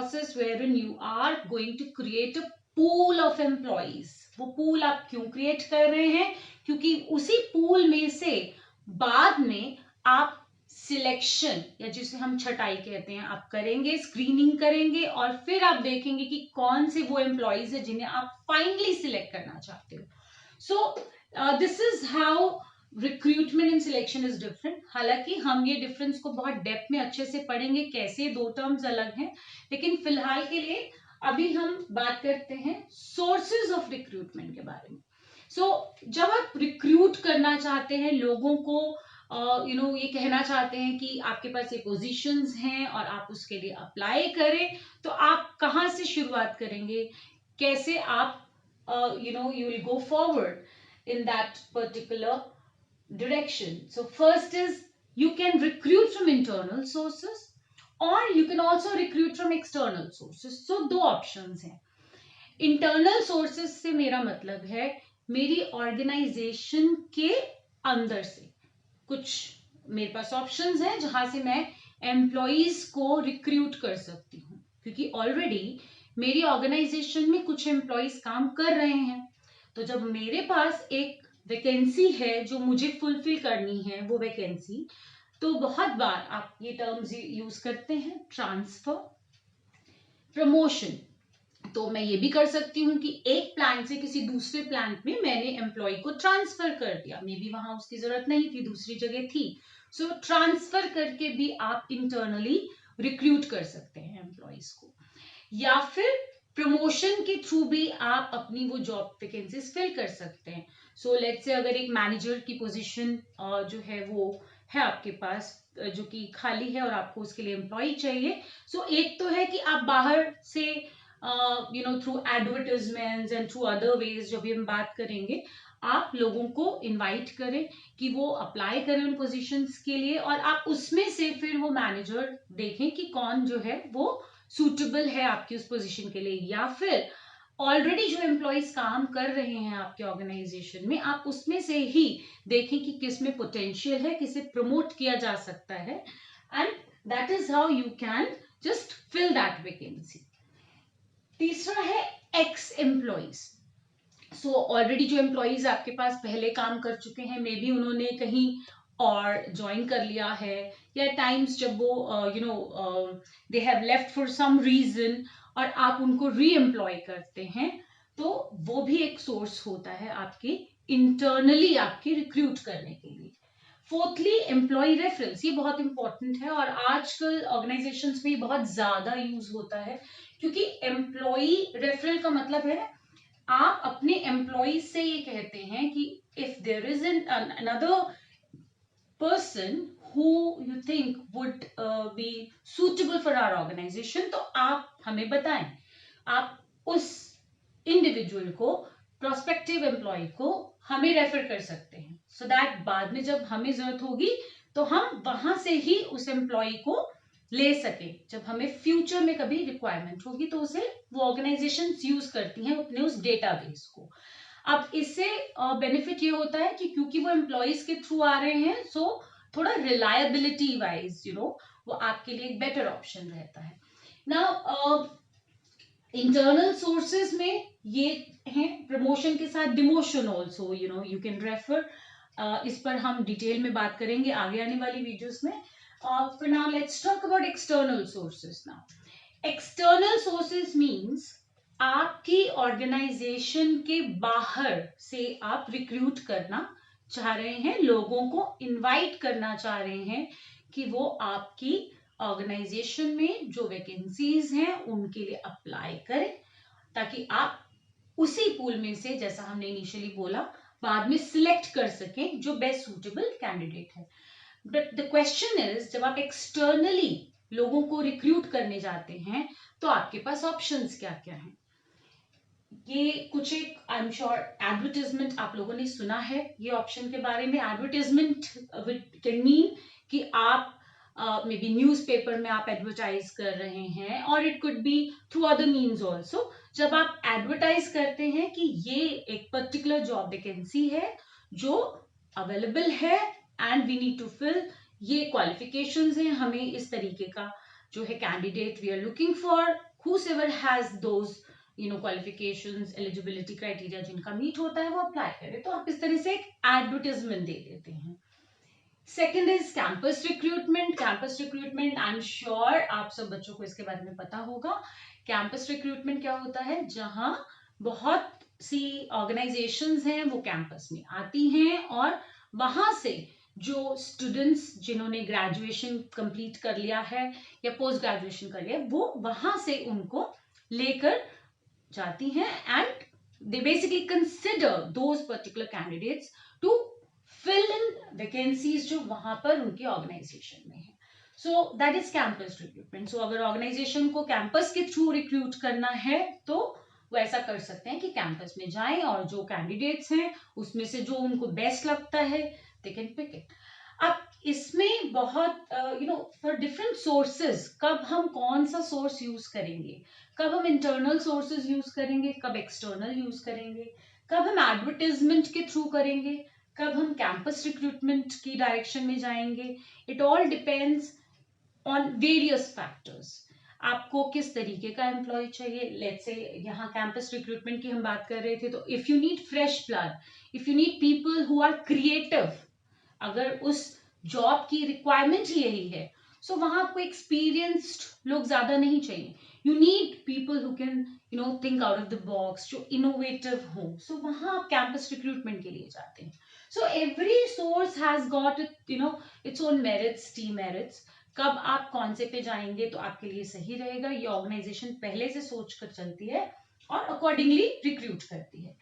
process wherein you are going to create a pool of employees. वो pool आप क्यों create कर रहे हैं? क्योंकि उसी pool में से बाद में आप सिलेक्शन या जिसे हम छटाई कहते हैं आप करेंगे, स्क्रीनिंग करेंगे और फिर आप देखेंगे कि कौन से वो एम्प्लॉयज है जिन्हें आप फाइनली सिलेक्ट करना चाहते हो. So this is how recruitment and selection is different. हालांकि हम ये डिफरेंस को बहुत डेप्थ में अच्छे से पढ़ेंगे, कैसे दो टर्म्स अलग हैं, लेकिन फिलहाल के लिए अभी हम बात करते हैं सोर्सेज ऑफ रिक्रूटमेंट के बारे में. सो जब आप रिक्रूट करना चाहते हैं लोगों को, ये कहना चाहते हैं कि आपके पास ये पोजीशंस हैं और आप उसके लिए अप्लाई करें, तो आप कहाँ से शुरुआत करेंगे, कैसे आप you will go forward in that particular direction. So first is you can recruit from internal sources or you can also recruit from external sources. So दो options हैं. Internal sources से मेरा मतलब है मेरी ऑर्गेनाइजेशन के अंदर से कुछ मेरे पास ऑप्शंस हैं जहां से मैं एम्प्लॉइज को रिक्रूट कर सकती हूँ, क्योंकि ऑलरेडी मेरी ऑर्गेनाइजेशन में कुछ एम्प्लॉइज काम कर रहे हैं. तो जब मेरे पास एक वैकेंसी है जो मुझे फुलफिल करनी है वो वैकेंसी, तो बहुत बार आप ये टर्म्स यूज करते हैं, ट्रांसफर, प्रमोशन. तो मैं ये भी कर सकती हूँ कि एक प्लांट से किसी दूसरे प्लांट में मैंने एम्प्लॉय को ट्रांसफर कर दिया, मे बी वहां उसकी जरूरत नहीं थी, दूसरी जगह थी. सो ट्रांसफर करके भी आप इंटरनली रिक्रूट कर सकते हैं एम्प्लॉयज को, या फिर प्रमोशन के थ्रू भी आप अपनी वो जॉब वैकेंसीज फिल कर सकते हैं. सो लेट्स से अगर एक मैनेजर की पोजीशन जो है वो है आपके पास जो कि खाली है और आपको उसके लिए एम्प्लॉय चाहिए. सो एक तो है कि आप बाहर से through advertisements and through other ways, जब भी हम बात करेंगे, आप लोगों को इनवाइट करें कि वो अप्लाई करें उन पोजीशंस के लिए, और आप उसमें से फिर वो मैनेजर देखें कि कौन जो है वो सूटेबल है आपकी उस पोजीशन के लिए, या फिर ऑलरेडी जो एम्प्लॉयज काम कर रहे हैं आपके ऑर्गेनाइजेशन में, आप उसमें से ही देखें कि किस में पोटेंशियल है, किसे प्रमोट किया जा सकता है, and that is how you can just fill that vacancy. तीसरा है एक्स एम्प्लॉइज. सो ऑलरेडी जो एम्प्लॉइज आपके पास पहले काम कर चुके हैं, मे बी उन्होंने कहीं और ज्वाइन कर लिया है, या टाइम्स जब वो they have left for some reason और आप उनको री एम्प्लॉय करते हैं, तो वो भी एक सोर्स होता है आपकी इंटरनली आपकी रिक्रूट करने के लिए. Fourthly employ reference. ये बहुत इंपॉर्टेंट है और आजकल ऑर्गेनाइजेशंस में बहुत ज्यादा यूज होता है, क्योंकि एम्प्लॉय रेफरल का मतलब है आप अपने एम्प्लॉय से ये कहते हैं कि if there is another person who you think would be suitable for our organization, तो आप हमें बताएं. आप उस इंडिविजुअल को, प्रोस्पेक्टिव एम्प्लॉय को हमें रेफर कर सकते हैं, सो दैट बाद में जब हमें जरूरत होगी तो हम वहां से ही उस एम्प्लॉय को ले सके. जब हमें फ्यूचर में कभी रिक्वायरमेंट होगी तो उसे वो ऑर्गेनाइजेशन यूज करती हैं अपने उस डेटाबेस को. अब इससे बेनिफिट ये होता है कि क्योंकि वो एम्प्लॉयज के थ्रू आ रहे हैं, सो थोड़ा रिलायबिलिटी वाइज वो आपके लिए एक बेटर ऑप्शन रहता है. नाउ इंटरनल सोर्सेज में ये हैं प्रमोशन के साथ demotion also, you can refer. इस पर हम डिटेल में बात करेंगे आगे आने वाली वीडियोस में. For now, let's talk about external sources now. External sources means आपकी ऑर्गेनाइजेशन के बाहर से आप रिक्रूट करना चाह रहे हैं, लोगों को इनवाइट करना चाह रहे हैं कि वो आपकी ऑर्गेनाइजेशन में जो वैकेंसीज हैं उनके लिए अप्लाई करें, ताकि आप उसी पूल में से, जैसा हमने इनिशियली बोला, बाद में सिलेक्ट कर सकें जो बेस्ट सूटेबल कैंडिडेट है. बट द क्वेश्चन इज, जब आप एक्सटर्नली लोगों को रिक्रूट करने जाते हैं तो आपके पास ऑप्शंस क्या क्या हैं. ये कुछ एक आई एम श्योर एडवर्टाइजमेंट आप लोगों ने सुना है ये ऑप्शन के बारे में. एडवर्टाइजमेंट कैन मीन कि आप मे बी न्यूज़पेपर में आप एडवर्टाइज कर रहे हैं, और it could be through other means also. जब आप एडवर्टाइज करते हैं कि ये एक पर्टिकुलर जॉब वैकेंसी है जो अवेलेबल है and we need to fill, ये क्वालिफिकेशंस हैं, हमें इस तरीके का जो है candidate we are looking for, whosoever has those qualifications, eligibility criteria जिनका मीट होता है वो अप्लाई करे। तो आप इस तरह से एक एडवर्टाइजमेंट दे देते हैं। Second is campus recruitment. Campus recruitment I am sure आप सब बच्चों को इसके बारे में पता होगा। कैंपस रिक्रूटमेंट क्या होता है, जहां बहुत सी ऑर्गेनाइजेशंस हैं वो कैंपस में आती हैं और वहां से जो स्टूडेंट्स जिन्होंने ग्रेजुएशन कंप्लीट कर लिया है या पोस्ट ग्रेजुएशन कर लिया है, वो वहां से उनको लेकर जाती हैं and they basically consider those particular candidates to fill in vacancies जो वहां पर उनकी ऑर्गेनाइजेशन में है। So that is campus recruitment. So अगर ऑर्गेनाइजेशन को कैंपस के थ्रू रिक्रूट करना है तो वो ऐसा कर सकते हैं कि कैंपस में जाएं और जो कैंडिडेट्स हैं उसमें से जो उनको बेस्ट लगता है दे कैन पिक इट। अब इसमें बहुत फॉर डिफरेंट सोर्सेज कब हम कौन सा सोर्स यूज करेंगे, कब हम इंटरनल सोर्सेज यूज करेंगे, कब एक्सटर्नल यूज करेंगे, कब हम एडवर्टाइजमेंट के थ्रू करेंगे, कब हम कैंपस रिक्रूटमेंट की डायरेक्शन में जाएंगे, it all depends on various factors. आपको किस तरीके का एम्प्लॉय चाहिए। लेट्स से यहाँ कैंपस रिक्रूटमेंट की हम बात कर रहे थे, तो if you need fresh blood, if you need people who are creative, अगर उस जॉब की रिक्वायरमेंट ही यही है, सो वहां आपको एक्सपीरियंस्ड लोग ज्यादा नहीं चाहिए। You need people who can think out of the box, जो इनोवेटिव हो। सो वहां आप कैंपस रिक्रूटमेंट के लिए जाते हैं। So every source has got its own merits, demerits. कब आप कौन से पे जाएंगे तो आपके लिए सही रहेगा, ये ऑर्गेनाइजेशन पहले से सोच कर चलती है और अकॉर्डिंगली रिक्रूट करती है।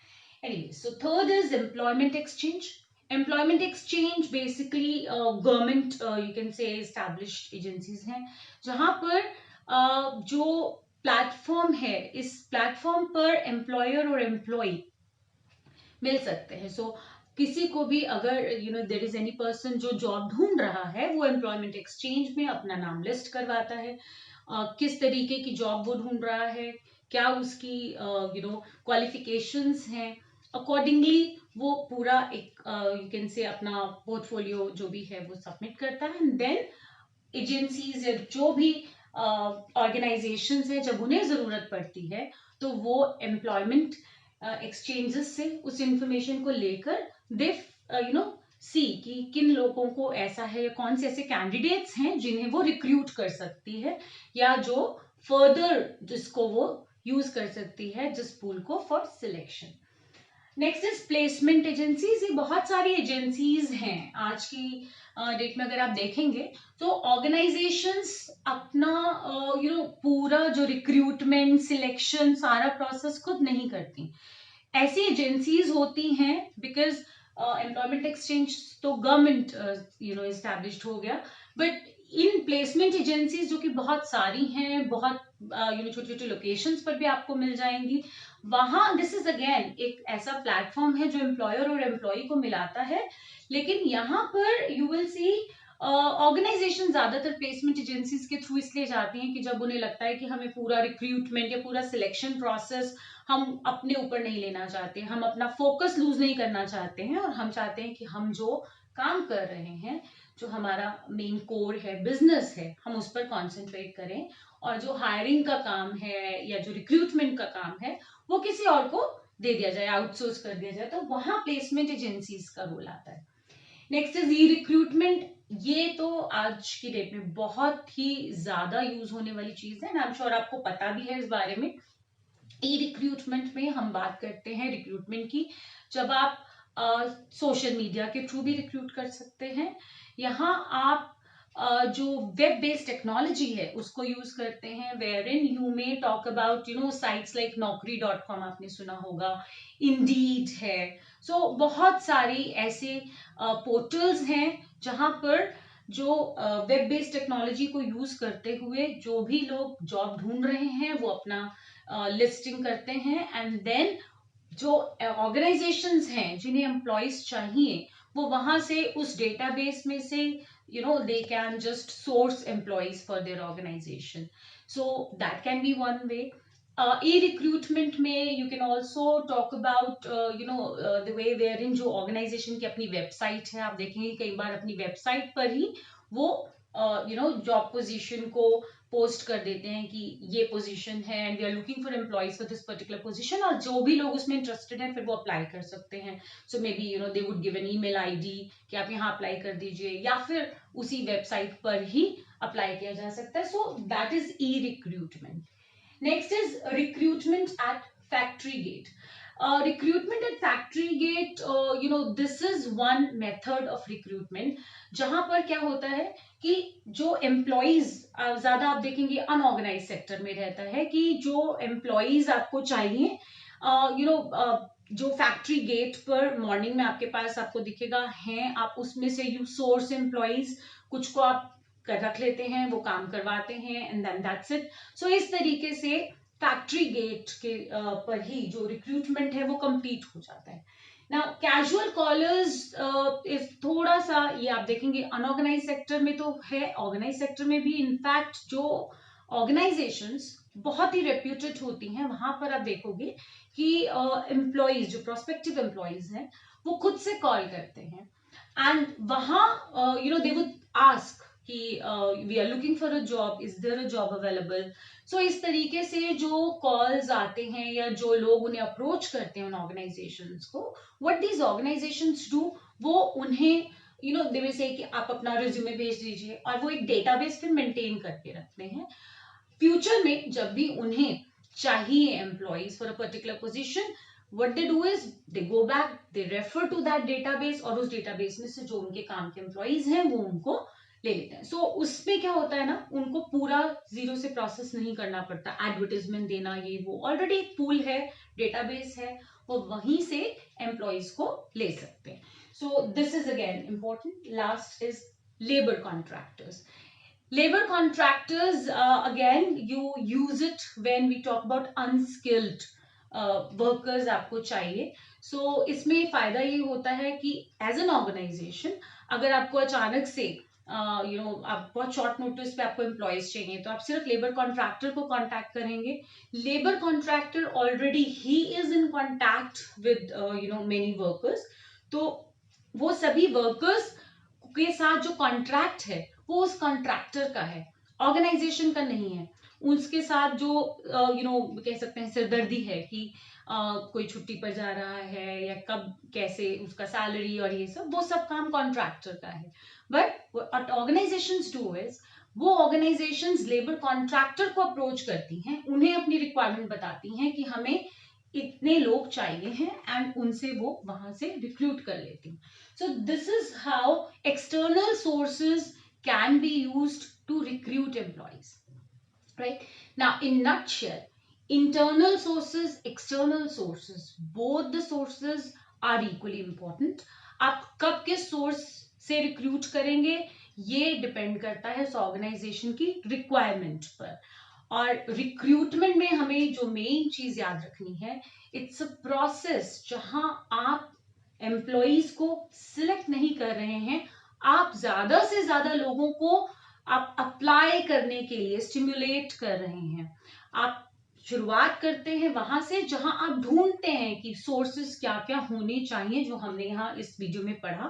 Anyway, so third is employment exchange. Employment exchange basically government you can say established agencies हैं, जहां पर जो प्लेटफॉर्म है, इस प्लेटफॉर्म पर एम्प्लॉयर और एम्प्लॉय मिल सकते हैं। सो किसी को भी अगर देयर इज एनी पर्सन जो जॉब ढूंढ रहा है, वो एम्प्लॉयमेंट एक्सचेंज में अपना नाम लिस्ट करवाता है। किस तरीके की जॉब वो ढूंढ रहा है, क्या उसकी क्वालिफिकेशंस हैं, अकॉर्डिंगली वो पूरा एक यू कैन से अपना पोर्टफोलियो जो भी है वो सबमिट करता है। एंड देन एजेंसीज या जो भी ऑर्गेनाइजेशंस है, जब उन्हें जरूरत पड़ती है तो वो एम्प्लॉयमेंट एक्सचेंजेस से उस इंफॉर्मेशन को लेकर दे सी कि किन लोगों को ऐसा है या कौन से ऐसे कैंडिडेट्स हैं जिन्हें वो रिक्रूट कर सकती है या जो फर्दर जिसको वो यूज कर सकती है जिस पूल को for selection. Next is placement agencies. ये बहुत सारी एजेंसीज हैं आज की डेट में। अगर आप देखेंगे तो ऑर्गेनाइजेशंस अपना पूरा जो रिक्रूटमेंट सिलेक्शन सारा प्रोसेस खुद नहीं करती। ऐसी एजेंसीज होती हैं, बिकॉज एम्प्लॉयमेंट एक्सचेंज तो गवर्नमेंट एस्टैब्लिश्ड हो गया, बट इन प्लेसमेंट एजेंसीज जो कि बहुत सारी हैं, बहुत छोटी छोटी लोकेशंस पर भी आपको मिल जाएंगी, वहां दिस इज अगेन एक ऐसा प्लेटफॉर्म है जो एम्प्लॉयर और एम्प्लॉय को मिलाता है। लेकिन यहाँ पर यू विल सी ऑर्गेनाइजेशन ज्यादातर प्लेसमेंट एजेंसीज के थ्रू इसलिए जाती हैं कि जब उन्हें लगता है कि हमें पूरा रिक्रूटमेंट या पूरा सिलेक्शन प्रोसेस हम अपने ऊपर नहीं लेना चाहते, हम अपना फोकस लूज नहीं करना चाहते हैं, और हम चाहते हैं कि हम जो काम कर रहे हैं, जो हमारा मेन कोर है, बिजनेस है, हम उस पर कॉन्सेंट्रेट करें, और जो हायरिंग का काम है या जो रिक्रूटमेंट का काम है वो किसी और को दे दिया जाए, आउटसोर्स कर दिया जाए। तो वहां प्लेसमेंट एजेंसीज का रोल आता है। Next is e recruitment. ये तो आज की डेट में बहुत ही ज्यादा यूज होने वाली चीज है, आई एम श्योर आपको पता भी है इस बारे में। ई रिक्रूटमेंट में हम बात करते हैं रिक्रूटमेंट की, जब आप सोशल मीडिया के थ्रू भी रिक्रूट कर सकते हैं। यहाँ आप जो वेब बेस्ड टेक्नोलॉजी है उसको यूज करते हैं, where in you may talk about sites like naukri.com, आपने सुना होगा, इंडीड है। सो बहुत सारी ऐसे पोर्टल्स हैं जहां पर जो वेब बेस्ड टेक्नोलॉजी को यूज करते हुए जो भी लोग जॉब ढूंढ रहे हैं वो अपना लिस्टिंग करते हैं, एंड देन जो ऑर्गेनाइजेशंस हैं जिन्हें एम्प्लॉयज चाहिए वो वहां से उस डेटाबेस में से they can just source employees for their organization. So that can be one way. E-recruitment में you can also talk about the way wherein जो organization की अपनी website है, आप देखेंगे कई बार अपनी website पर ही वो जॉब पोजीशन को पोस्ट कर देते हैं कि ये पोजीशन है and we are looking for employees for this particular position, और जो भी लोग उसमें इंटरेस्टेड हैं फिर वो अप्लाई कर सकते हैं. So maybe they would give an email ID कि आप यहाँ अप्लाई कर दीजिए, या फिर उसी वेबसाइट पर ही अप्लाई किया जा सकता है. So that is e recruitment. Next is recruitment at factory gate. Recruitment at factory gate, this is one method of recruitment, जहां पर क्या होता है कि जो एम्प्लॉइज ज्यादा आप देखेंगे अनऑर्गेनाइज सेक्टर में रहता है, कि जो एम्प्लॉइज आपको चाहिए, जो फैक्ट्री गेट पर मॉर्निंग में आपके पास आपको दिखेगा हैं, आप उसमें से यू सोर्स एम्प्लॉइज, कुछ को आप रख लेते हैं, वो काम करवाते हैं एंड देन दैट्स इट. सो इस तरीके से फैक्ट्री गेट के पर ही जो रिक्रूटमेंट है वो कंप्लीट हो जाता है. नाउ कैजुअल कॉलर्स इज थोड़ा सा, ये आप देखेंगे अनऑर्गेनाइज सेक्टर में तो है, ऑर्गेनाइज सेक्टर में भी. इनफैक्ट जो ऑर्गेनाइजेशंस बहुत ही रेप्यूटेड होती हैं, वहां पर आप देखोगे कि एम्प्लॉइज, जो प्रोस्पेक्टिव एम्प्लॉइज हैं, वो खुद से कॉल करते हैं एंड वहां दे वुड आस्क कि we are looking for a job, is there a job available. So इस तरीके से जो कॉल्स आते हैं या जो लोग उन्हें अप्रोच करते हैं उन ऑर्गेनाइजेशंस को, व्हाट दीज ऑर्गेनाइजेशंस डू, वो उन्हें दे विल से कि आप अपना रिज्यूमे भेज दीजिए, और वो एक डेटाबेस फिर मेंटेन करके रखते हैं. फ्यूचर में जब भी उन्हें चाहिए employees for a particular position, what they do is they go back, they refer to that database, और उस डेटाबेस में से जो उनके काम के एम्प्लॉइज हैं वो उनको ले लेते हैं. सो उसमें क्या होता है ना, उनको पूरा जीरो से प्रोसेस नहीं करना पड़ता, एडवर्टाइजमेंट देना, ये वो ऑलरेडी एक पूल है, डेटाबेस है, वो वहीं से एम्प्लॉइज को ले सकते हैं. So this is again important. Last is labour contractors. Labor contractors, again, you use it when we talk about unskilled workers आपको चाहिए. So इसमें फायदा ये होता है कि as an organization, अगर आपको अचानक से आप बहुत शॉर्ट नोटिस पे आपको एम्प्लॉयज चाहिए, तो आप सिर्फ लेबर कॉन्ट्रैक्टर को कांटेक्ट करेंगे. Labour contractor already he is in contact with many workers, तो वो सभी वर्कर्स के साथ जो कॉन्ट्रैक्ट है वो उस कॉन्ट्रैक्टर का है, ऑर्गेनाइजेशन का नहीं है. उसके साथ जो कह सकते हैं सिरदर्दी है कि कोई छुट्टी पर जा रहा है या कब कैसे उसका सैलरी और ये सब, वो सब काम कॉन्ट्रैक्टर का है. But what organisations do is, वो ऑर्गेनाइजेशंस लेबर कॉन्ट्रैक्टर को अप्रोच करती हैं, उन्हें अपनी रिक्वायरमेंट बताती हैं कि हमें इतने लोग चाहिए हैं, एंड उनसे वो वहां से रिक्रूट कर लेती हैं. So this is how external sources can be used to recruit employees, right? Now in nutshell, internal sources, external sources, both the sources are equally important. आप कब किस सोर्स से रिक्रूट करेंगे ये डिपेंड करता है उस ऑर्गेनाइजेशन की रिक्वायरमेंट पर. और रिक्रूटमेंट में हमें जो मेन चीज याद रखनी है, इट्स अ प्रोसेस जहां आप एम्प्लॉइज को सिलेक्ट नहीं कर रहे हैं, आप ज्यादा से ज्यादा लोगों को आप अप्लाई करने के लिए स्टिमुलेट कर रहे हैं. आप शुरुआत करते हैं वहां से जहां आप ढूंढते हैं कि सोर्सेस क्या क्या होने चाहिए, जो हमने यहाँ इस वीडियो में पढ़ा,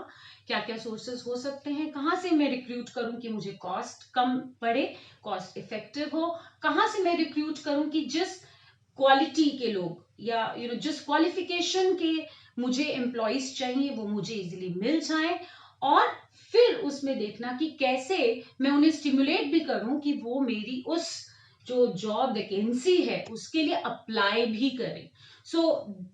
क्या क्या सोर्सेस हो सकते हैं, कहाँ से मैं रिक्रूट करूं कि मुझे कॉस्ट कम पड़े, कॉस्ट इफेक्टिव हो, कहाँ से मैं रिक्रूट करूं कि जिस क्वालिटी के लोग या जिस क्वालिफिकेशन के मुझे एम्प्लॉइज चाहिए वो मुझे इजिली मिल जाए, और फिर उसमें देखना कि कैसे मैं उन्हें स्टिमुलेट भी करूं कि वो मेरी उस जो जॉब वैकेंसी है उसके लिए अप्लाई भी करें. So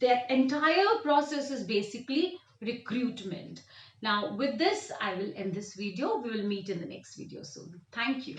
that entire process is basically recruitment. Now with this I will end this video. We will meet in the next video soon. Thank you.